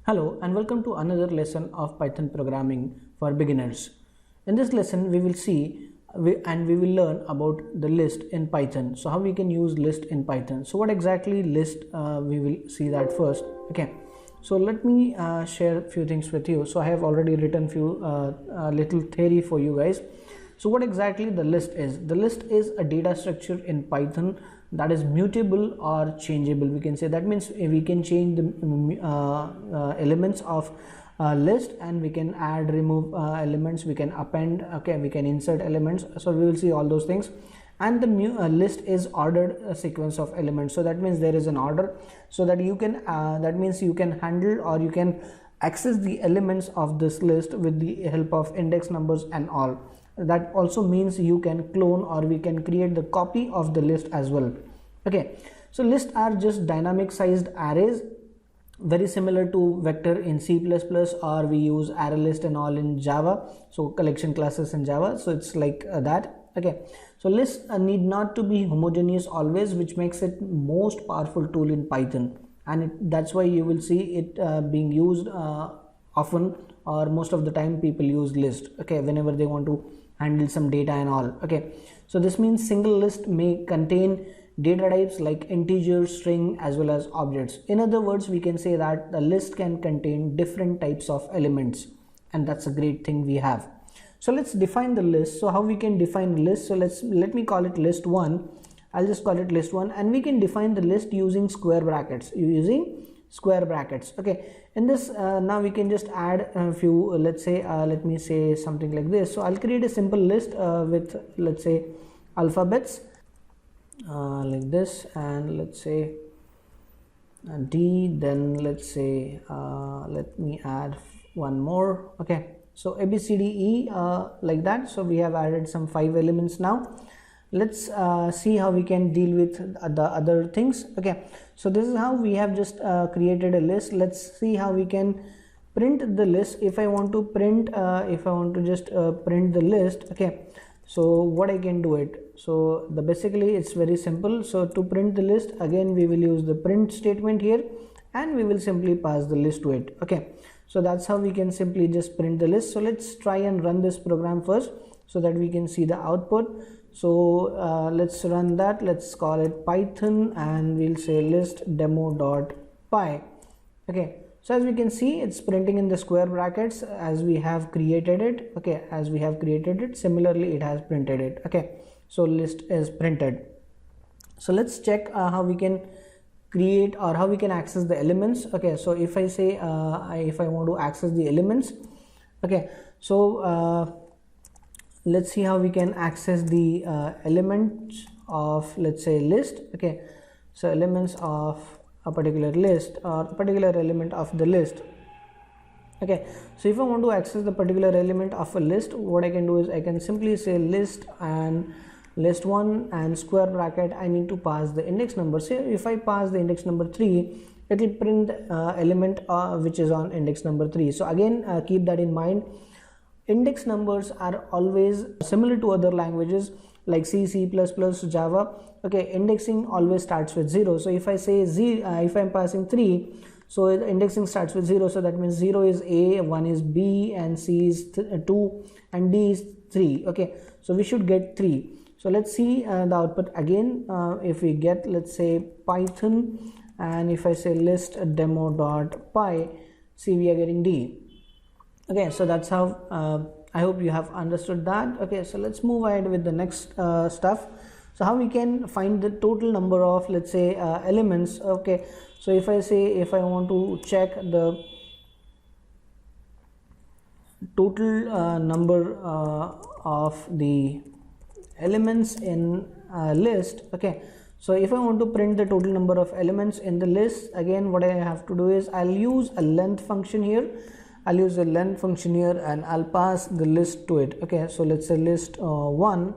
Hello and welcome to another lesson of Python programming for beginners. In this lesson we will see we will learn about the list in Python. So how we can use list in Python. So what exactly list, we will see that first. Okay, so let me share a few things with you. So I have already written few little theory for you guys. So what exactly the list is? The list is a data structure in Python that is mutable or changeable. We can say that means we can change the elements of list, and we can add, remove elements, we can append, okay, we can insert elements. So we will see all those things. And the list is ordered sequence of elements. So that means there is an order, so that you can that means you can handle or you can access the elements of this list with the help of index numbers and all. That also means you can clone or we can create the copy of the list as well. Okay, so lists are just dynamic sized arrays, very similar to vector in C++, or we use array list and all in Java, so collection classes in Java. So it's like that. Okay, so lists need not to be homogeneous always, which makes it most powerful tool in Python, and that's why you will see it being used often, or most of the time people use list, okay, whenever they want to handle some data and all. Okay, so this means single list may contain data types like integer, string, as well as objects. In other words, we can say that the list can contain different types of elements, and that's a great thing we have. So let's define the list. So how we can define the list? So let me call it list 1. I'll just call it list 1, and we can define the list using square brackets, okay. In this now we can just add a few, let's say let me say something like this. So I'll create a simple list with, let's say, alphabets like this, and let's say D, then let's say let me add one more. Okay, so A B C D E like that. So we have added some 5 elements now. Let's see how we can deal with the other things. Okay, so this is how we have just created a list. Let's see how we can print the list. If I want to print just print the list, okay, so what I can do it. So basically it's very simple. So to print the list, again we will use the print statement here, and we will simply pass the list to it. Okay, so that's how we can simply just print the list. So let's try and run this program first so that we can see the output. So let's run that. Let's call it Python, and we'll say list demo.py. okay, so as we can see, it's printing in the square brackets as we have created it. Okay, as we have created it, similarly it has printed it. Okay, so list is printed. So let's check how we can create or how we can access the elements. Okay, so if I say if I want to access the elements, okay, so let's see how we can access the elements of, let's say, list. Okay, so elements of a particular list or a particular element of the list. Okay, so if I want to access the particular element of a list, what I can do is I can simply say list and list 1 and square bracket. I need to pass the index number. So if I pass the index number 3, it will print element which is on index number 3. So again, keep that in mind. Index numbers are always similar to other languages like C, C++, Java. Okay, indexing always starts with 0. So if I say if I'm passing 3, so the indexing starts with 0. So that means 0 is A, 1 is B, and C is 2, and D is 3. Okay, so we should get 3. So let's see the output again. If we get, let's say, Python, and if I say list demo.py, see, we are getting D. Okay, so that's how I hope you have understood that. Okay, so let's move ahead with the next stuff. So how we can find the total number of, let's say, elements. Okay, so if I say, if I want to check the total number of the elements in a list. Okay, so if I want to print the total number of elements in the list, again what I have to do is I'll use a length function here. I'll use a length function here, and I'll pass the list to it. Okay, so let's say list 1.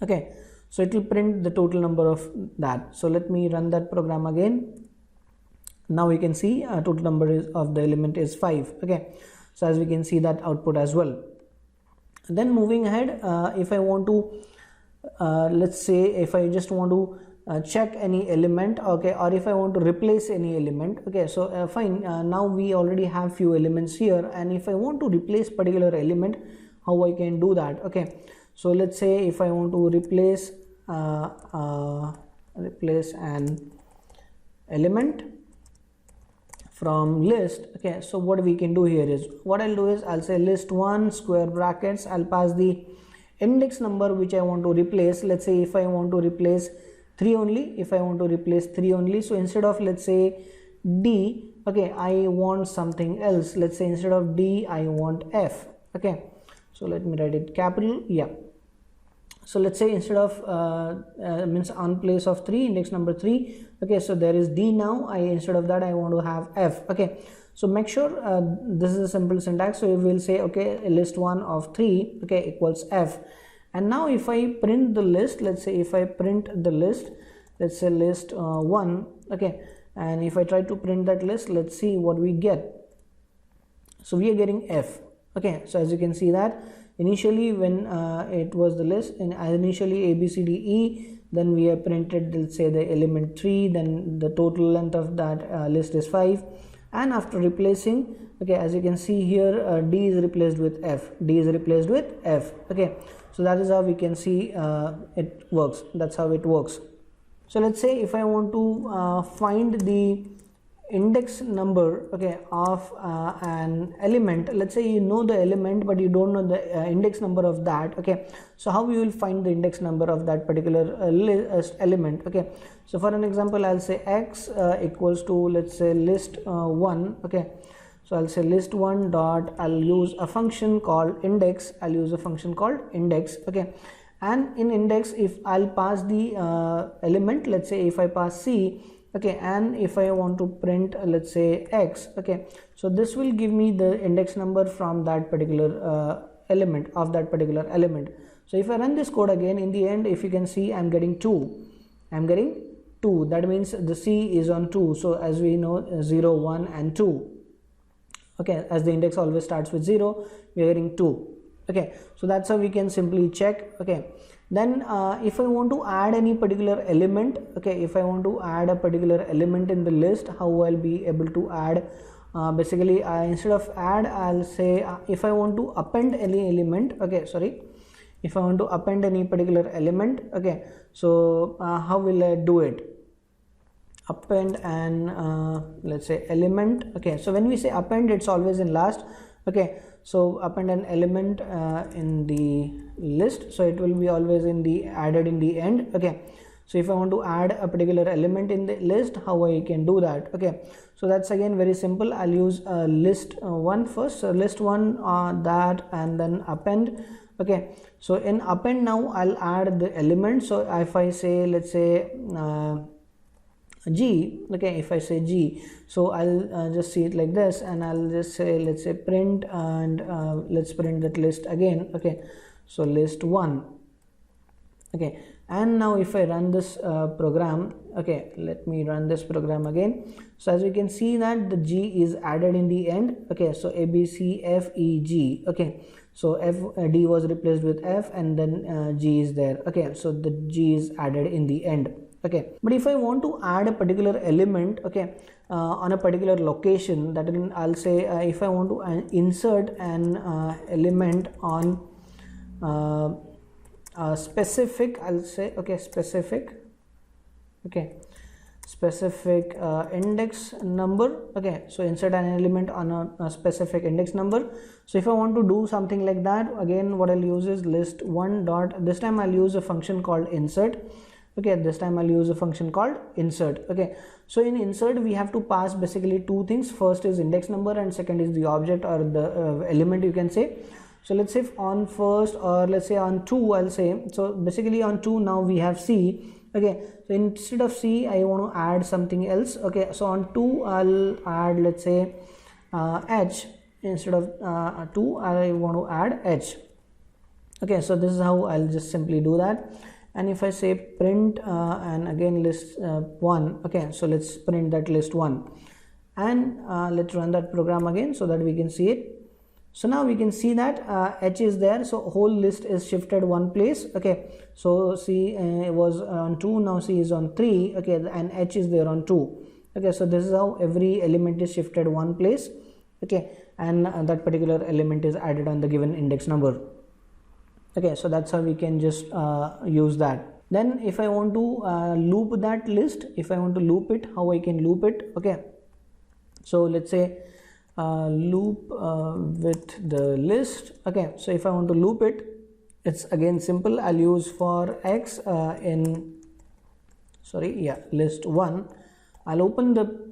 Okay, so it will print the total number of that. So let me run that program again. Now we can see total number of the element is 5. Okay, so as we can see that output as well. Then moving ahead, if I want to let's say if I just want to check any element, okay, or if I want to replace any element, okay. So fine, now we already have few elements here, and if I want to replace particular element, how I can do that, okay. So let's say if I want to replace an element from list, okay. So what we can do here is, what I'll do is I'll say list1 square brackets, I'll pass the index number which I want to replace. Let's say if I want to replace 3 only, so instead of, let's say, D, okay, I want something else. Let's say instead of D I want F, okay. So let me write it capital, yeah. So let's say instead of means on place of 3, index number 3, okay, so there is D now, instead of that I want to have F, okay. So make sure this is a simple syntax. So we will say, okay, list1 of 3, okay, equals F. And now if I print the list, let's say if I print the list, let's say list 1, okay, and if I try to print that list, let's see what we get. So we are getting F, okay. So as you can see that initially when it was the list, initially A, B, C, D, E, then we have printed, let's say, the element 3, then the total length of that list is 5, and after replacing, okay, as you can see here, D is replaced with F, okay. So that is how we can see it works. That's how it works. So let's say if I want to find the index number, okay, of an element, let's say you know the element but you don't know the index number of that, okay. So how you will find the index number of that particular element, okay. So for an example, I'll say x equals to, let's say, list1, okay. So I'll say list1 dot, I'll use a function called index, okay. And in index, if I'll pass the element, let's say if I pass C, okay, and if I want to print, let's say, X, okay, so this will give me the index number from that particular element, of that particular element. So if I run this code again, in the end, if you can see, I'm getting 2, that means the C is on 2. So as we know, 0, 1 and 2, okay, as the index always starts with 0, we are getting 2, okay. So that's how we can simply check, okay. Then if I want to add any particular element, okay, if I want to add a particular element in the list, how I'll be able to add, basically instead of add, I'll say if I want to append any element, okay, sorry, if I want to append any particular element, okay, so how will I do it? Append an let's say element, okay. So when we say append, it's always in last, okay. So append an element in the list, so it will be always in the added in the end, okay. So if I want to add a particular element in the list, how I can do that, okay. So that's again very simple. I'll use list1 first, so list1 that, and then append, okay. So in append now I'll add the element. So if I say, let's say G, okay, if I say G, so I'll just see it like this, and I'll just say, let's say, print, and let's print that list again, okay. So list1, okay. And now if I run this program, okay, let me run this program again. So as you can see that the G is added in the end, okay. So A, B, C, F, E, G, okay. So D was replaced with F, and then G is there, okay. So the G is added in the end, okay. But if I want to add a particular element, okay, on a particular location, that means I'll say if I want to insert an element on specific, I'll say, okay, specific index number, okay. So insert an element on a specific index number. So if I want to do something like that, again what I'll use is list1 dot, this time I'll use a function called insert, okay. This time I'll use a function called insert, okay. So in insert we have to pass basically two things. First is index number, and second is the object or the element, you can say. So let's say on first, or let's say on 2, I'll say, so basically on 2 now we have C, okay. So instead of C I want to add something else, okay. So on 2 I'll add, let's say, H. Instead of 2 I want to add H, okay. So this is how I'll just simply do that. And if I say print and again list1, okay, so let's print that list1, and let's run that program again so that we can see it. So now we can see that h is there, so whole list is shifted one place. Okay, so c was on 2, now c is on 3. Okay, and h is there on 2. Okay, so this is how every element is shifted one place. Okay, and that particular element is added on the given index number. Okay, so that's how we can just use that. Then if I want to loop that list, if I want to loop it, how I can loop it? Okay, so let's say loop with the list. Okay, so if I want to loop it, it's again simple. I'll use for x list 1. I'll open the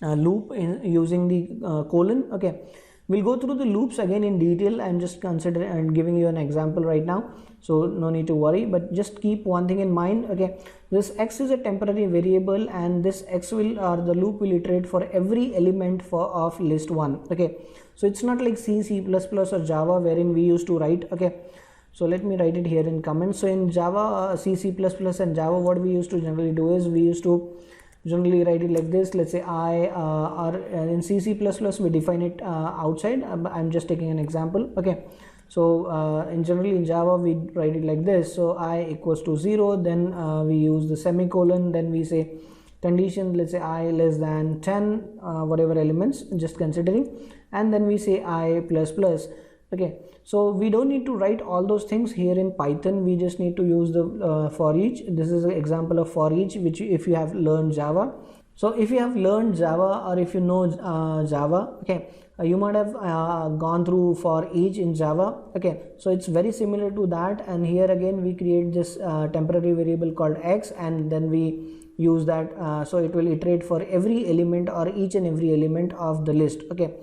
loop using the colon. Okay, we'll go through the loops again in detail. I'm just considering and giving you an example right now, so no need to worry, but just keep one thing in mind. Okay, this x is a temporary variable, and this x will, or the loop will iterate for every element of list 1. Okay, so it's not like C++ or Java wherein we used to write. Okay, so let me write it here in comments. So in Java, C++ and Java, what we used to generally do is we used to generally write it like this. Let's say I or in C++ we define it outside. I'm just taking an example. Okay, so generally in Java we write it like this. So I equals to 0, then we use the semicolon, then we say condition, let's say I less than 10, whatever elements, just considering, and then we say I plus plus. Okay, so we don't need to write all those things here in Python. We just need to use the for each. This is an example of for each, which if you have learned Java. So if you have learned Java, or if you know Java, okay, you might have gone through for each in Java. Okay, so it's very similar to that, and here again we create this temporary variable called x, and then we use that, so it will iterate for every element or each and every element of the list. Okay,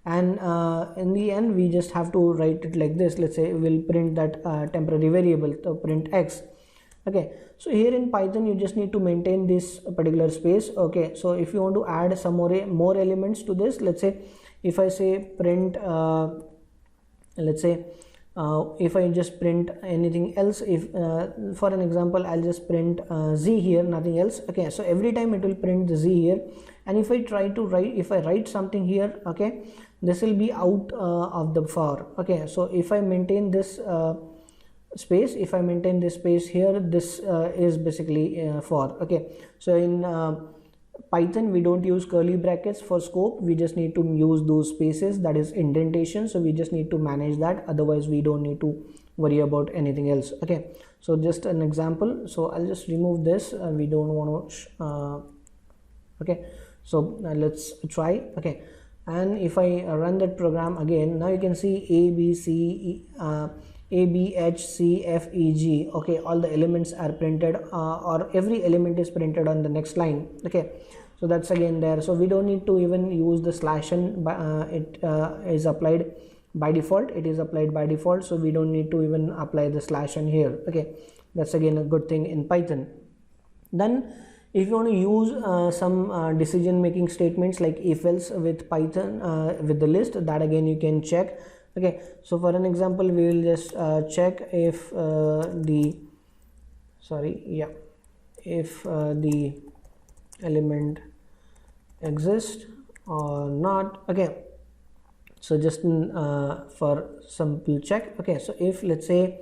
and in the end we just have to write it like this. Let's say we'll print that temporary variable, so print x. Okay, so here in Python you just need to maintain this particular space. Okay, so if you want to add some more elements to this, let's say if I say print let's say if I just print anything else, if for an example I'll just print z here, nothing else. Okay, so every time it will print the z here, and if I try to write, if I write something here, okay, this will be out of the for. Okay, so if I maintain this space, if I maintain this space here, this is basically for. Okay, so in Python we don't use curly brackets for scope, we just need to use those spaces, that is indentation. So we just need to manage that, otherwise we don't need to worry about anything else. Okay, so just an example, so I'll just remove this, we don't want to okay, so let's try. Okay, and if I run that program again, now you can see A, B, H, C, F, E, G. Okay, all the elements are printed, or every element is printed on the next line. Okay, so that's again there, so we don't need to even use the slash n. It is applied by default, it is applied by default, so we don't need to even apply the slash n here. Okay, that's again a good thing in Python. Then if you want to use some decision making statements like if else with Python with the list, that again you can check. Okay, so for an example we will just check if the element exists or not. Okay, so just for simple check. Okay, so if let's say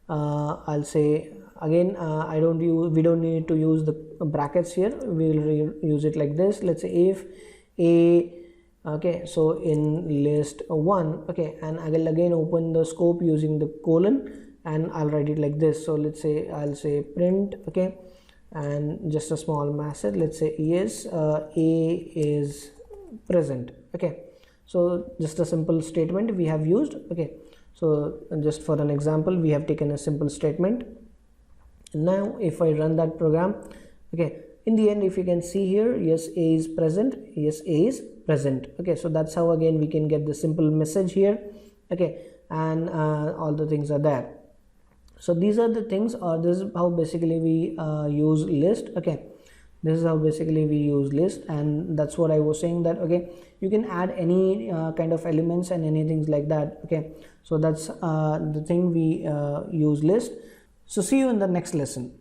I'll say again we don't need to use the brackets here, we will use it like this. Let's say if a, okay, so in list 1, okay, and I will again open the scope using the colon, and I'll write it like this. So let's say I'll say print, okay, and just a small message, let's say yes, a is present. Okay, so just a simple statement we have used. Okay, so just for an example we have taken a simple statement. Now if I run that program, okay, in the end if you can see here, yes, A is present, yes, A is present. Okay, so that's how again we can get the simple message here. Okay, and all the things are there. So these are the things, or this is how basically we use list. Okay, this is how basically we use list, and that's what I was saying, that okay, you can add any kind of elements and anything like that. Okay, so that's the thing we use list. So see you in the next lesson.